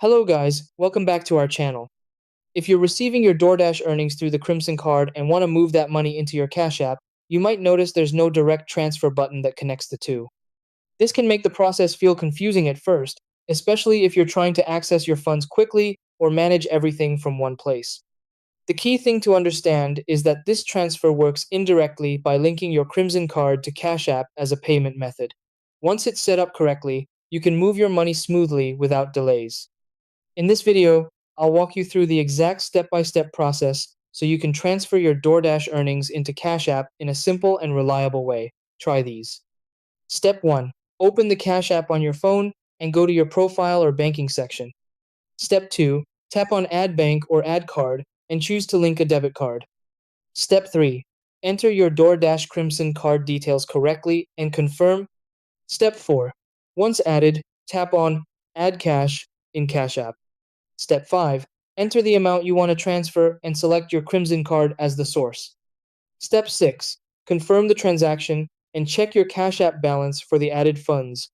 Hello guys, welcome back to our channel. If you're receiving your DoorDash earnings through the Crimson card and want to move that money into your Cash App, you might notice there's no direct transfer button that connects the two. This can make the process feel confusing at first, especially if you're trying to access your funds quickly or manage everything from one place. The key thing to understand is that this transfer works indirectly by linking your Crimson card to Cash App as a payment method. Once it's set up correctly, you can move your money smoothly without delays. In this video, I'll walk you through the exact step-by-step process so you can transfer your DoorDash earnings into Cash App in a simple and reliable way. Try these. Step 1. Open the Cash App on your phone and go to your profile or banking section. Step 2. Tap on Add Bank or Add Card and choose to link a debit card. Step 3. Enter your DoorDash Crimson card details correctly and confirm. Step 4. Once added, tap on Add Cash in Cash App. Step 5. Enter the amount you want to transfer and select your Crimson card as the source. Step 6. Confirm the transaction and check your Cash App balance for the added funds.